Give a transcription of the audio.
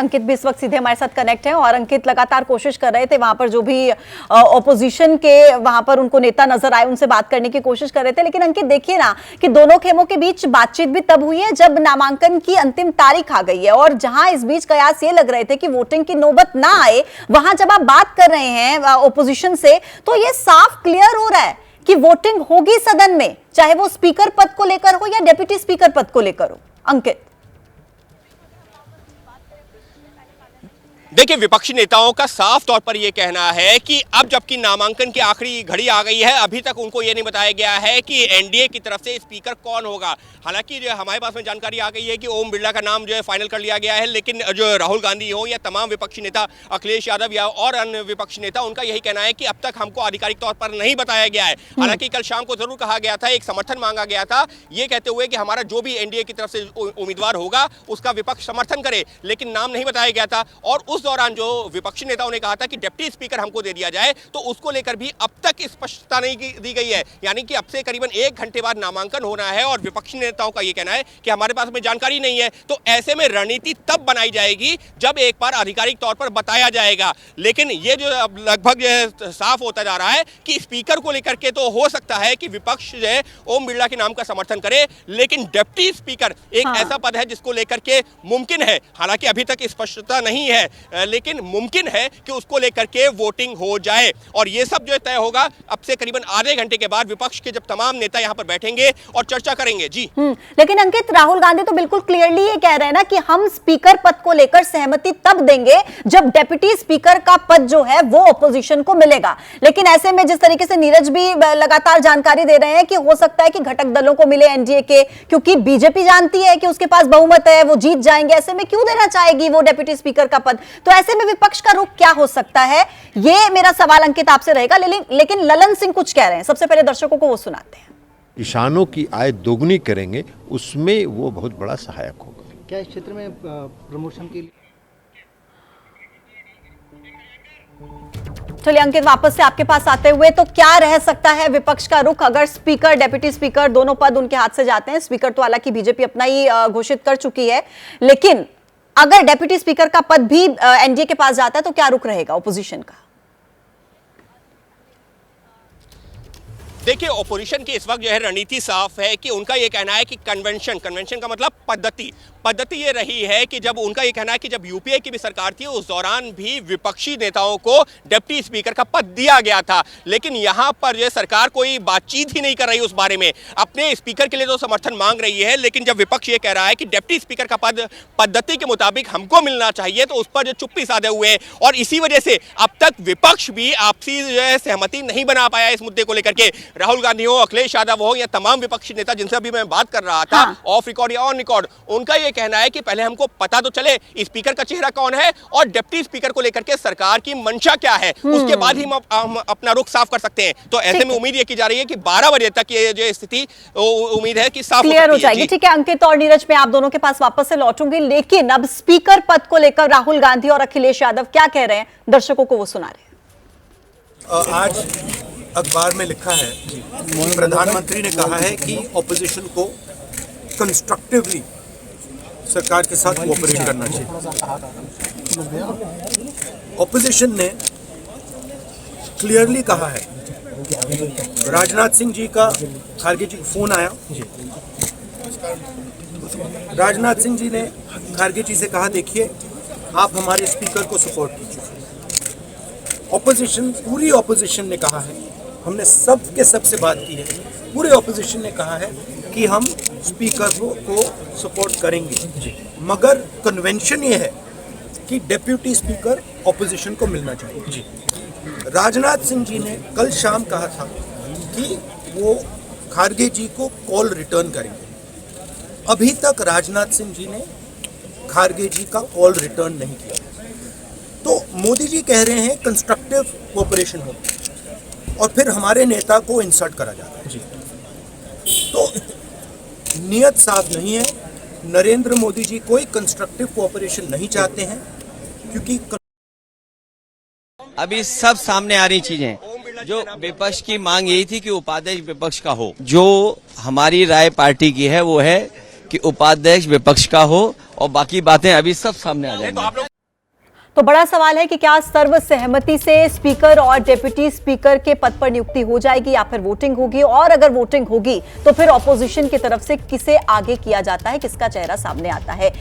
अंकित भी इस वक्त सीधे हमारे साथ कनेक्ट है और अंकित लगातार कोशिश कर रहे थे, वहां पर जो भी ऑपोजिशन के वहां पर उनको नेता नजर आए उनसे बात करने की कोशिश कर रहे थे। लेकिन अंकित देखिए ना कि दोनों खेमों के बीच बातचीत भी तब हुई है जब नामांकन की अंतिम तारीख आ गई है, और जहां इस बीच कयास ये लग रहे थे कि वोटिंग की नौबत ना आए, वहां जब आप बात कर रहे हैं ऑपोजिशन से तो ये साफ क्लियर हो रहा है कि वोटिंग होगी सदन में, चाहे वो स्पीकर पद को लेकर हो या डेप्यूटी स्पीकर पद को लेकर हो। अंकित, देखिए, विपक्षी नेताओं का साफ तौर पर यह कहना है कि अब जबकि नामांकन की आखिरी घड़ी आ गई है, अभी तक उनको ये नहीं बताया गया है कि एनडीए की तरफ से स्पीकर कौन होगा। हालांकि जो हमारे पास में जानकारी आ गई है कि ओम बिरला का नाम जो है फाइनल कर लिया गया है, लेकिन जो राहुल गांधी हो या तमाम विपक्षी नेता अखिलेश यादव या और अन्य विपक्षी नेता, उनका यही कहना है कि अब तक हमको आधिकारिक तौर पर नहीं बताया गया है। हालांकि कल शाम को जरूर कहा गया था, एक समर्थन मांगा गया था, ये कहते हुए कि हमारा जो भी एनडीए की तरफ से उम्मीदवार होगा उसका विपक्ष समर्थन करे, लेकिन नाम नहीं बताया गया था। और उस दौरान जो विपक्षी नेताओं ने कहा था कि डिप्टी स्पीकर हमको दे दिया जाए, तो उसको लेकर भी अब तक स्पष्टता नहीं दी गई है। यानी कि अब से करीबन 1 घंटे बाद नामांकन होना है और विपक्षी नेताओं का यह कहना है कि हमारे पास में जानकारी नहीं है। तो ऐसे में रणनीति तब बनाई जाएगी जब एक बार आधिकारिक तौर पर बताया जाएगा। लेकिन ये जो अब लगभग साफ होता जा रहा है कि स्पीकर को लेकर के तो हो सकता है कि विपक्ष जो है ओम बिरला के नाम का समर्थन करे, लेकिन डिप्टी स्पीकर एक ऐसा पद है जिसको लेकर के मुमकिन है, हालांकि अभी तक स्पष्टता नहीं है, लेकिन मुमकिन है कि उसको लेकर के वोटिंग हो जाए। और ये सब जो तय होगा अब से करीबन आधे घंटे के बाद, विपक्ष के जब तमाम नेता यहां पर बैठेंगे और चर्चा करेंगे। जी लेकिन अंकित, राहुल गांधी तो बिल्कुल क्लियरली ये कह रहे हैं ना कि हम स्पीकर पद को लेकर सहमति तब देंगे जब डेप्यूटी स्पीकर का पद जो है वो ऑपोजिशन को मिलेगा। लेकिन ऐसे में जिस तरीके से नीरज भी लगातार जानकारी दे रहे हैं कि हो सकता है कि घटक दलों को मिले एनडीए के, क्योंकि बीजेपी जानती है कि उसके पास बहुमत है, वो जीत जाएंगे, ऐसे में क्यों देना चाहेगी वो डेप्यूटी स्पीकर का पद। तो ऐसे में विपक्ष का रुख क्या हो सकता है, ये मेरा सवाल अंकित आपसे रहेगा। लेकिन ललन सिंह कुछ कह रहे हैं, सबसे पहले दर्शकों को वो सुनाते हैं। किसानों की आय दोगुनी करेंगे, उसमें वो बहुत बड़ा सहायक होगा। क्या इस क्षेत्र में प्रमोशन के लिए? चलिए अंकित, वापस से आपके पास आते हुए, तो क्या रह सकता है विपक्ष का रुख अगर स्पीकर डेप्यूटी स्पीकर दोनों पद उनके हाथ से जाते हैं? स्पीकर तो हालांकि बीजेपी अपना ही घोषित कर चुकी है, लेकिन अगर डेप्यूटी स्पीकर का पद भी एनडीए के पास जाता है तो क्या रुख रहेगा ओपोजिशन का? देखिए, ओपोजिशन की इस वक्त जो है रणनीति साफ है कि उनका यह कहना है कि कन्वेंशन का मतलब पद्धति ये रही है कि जब उनका ये कहना है कि जब यूपीए की भी सरकार थी उस दौरान भी विपक्षी नेताओं को डिप्टी स्पीकर का पद दिया गया था, लेकिन यहां पर जो सरकार कोई बातचीत ही नहीं कर रही उस बारे में। अपने स्पीकर के लिए तो समर्थन मांग रही है, लेकिन जब विपक्ष ये कह रहा है कि डिप्टी स्पीकर का पद पद्धति के मुताबिक हमको मिलना चाहिए, तो उस पर जो चुप्पी साधे हुए हैं, और इसी वजह से अब तक विपक्ष भी आपसी जो है सहमति नहीं बना पाया इस मुद्दे को लेकर के। राहुल गांधी हो, अखिलेश यादव हो या तमाम विपक्षी नेता जिनसे अभी मैं बात कर रहा था ऑफ रिकॉर्ड या ऑन रिकॉर्ड, उनका ये कहना है कि पहले हमको पता तो चले स्पीकर का चेहरा कौन है और डिप्टी स्पीकर को लेकर के सरकार की मंशा क्या है, उसके बाद ही हम अपना रुख साफ कर सकते हैं। तो ऐसे में उम्मीद ये की जा रही है कि 12 बजे तक ये जो स्थिति उम्मीद है कि साफ क्लियर हो जाएगी। ठीक है अंकित और नीरज, मैं आप दोनों के पास वापस से लौटूंगी, लेकिन अब स्पीकर पद को लेकर राहुल गांधी और अखिलेश यादव क्या कह रहे हैं, दर्शकों को वो सुना रहे हैं। आज अखबार में लिखा है कि प्रधानमंत्री ने कहा है कि ऑपोजिशन को कंस्ट्रक्टिवली सरकार के साथ कोऑपरेट करना चाहिए। ऑपोजिशन ने क्लियरली कहा है, राजनाथ सिंह जी का खारगे जी को फोन आया, राजनाथ सिंह जी ने खारगे जी से कहा देखिए आप हमारे स्पीकर को सपोर्ट कीजिए। ऑपोजिशन, पूरी ऑपोजिशन ने कहा है, हमने सबके सबसे बात की है, पूरे ऑपोजिशन ने कहा है कि हम स्पीकर को सपोर्ट करेंगे, मगर कन्वेंशन ये है कि डेप्यूटी स्पीकर ऑपोजिशन को मिलना चाहिए। राजनाथ सिंह जी ने कल शाम कहा था कि वो खारगे जी को कॉल रिटर्न करेंगे। अभी तक राजनाथ सिंह जी ने खारगे जी का कॉल रिटर्न नहीं किया। तो मोदी जी कह रहे हैं कंस्ट्रक्टिव कोऑपरेशन हो, और फिर हमारे नेता को इंसल्ट करा जाता है। तो नियत साफ नहीं है। नरेंद्र मोदी जी कोई कंस्ट्रक्टिव कोऑपरेशन नहीं चाहते हैं, क्योंकि अभी सब सामने आ रही चीजें। जो विपक्ष की मांग यही थी कि उपाध्यक्ष विपक्ष का हो, जो हमारी राय पार्टी की है वो है कि उपाध्यक्ष विपक्ष का हो, और बाकी बातें अभी सब सामने आ जाएंगी। तो बड़ा सवाल है कि क्या सर्वसहमति से स्पीकर और डिप्टी स्पीकर के पद पर नियुक्ति हो जाएगी या फिर वोटिंग होगी, और अगर वोटिंग होगी तो फिर ऑपोजिशन की तरफ से किसे आगे किया जाता है, किसका चेहरा सामने आता है।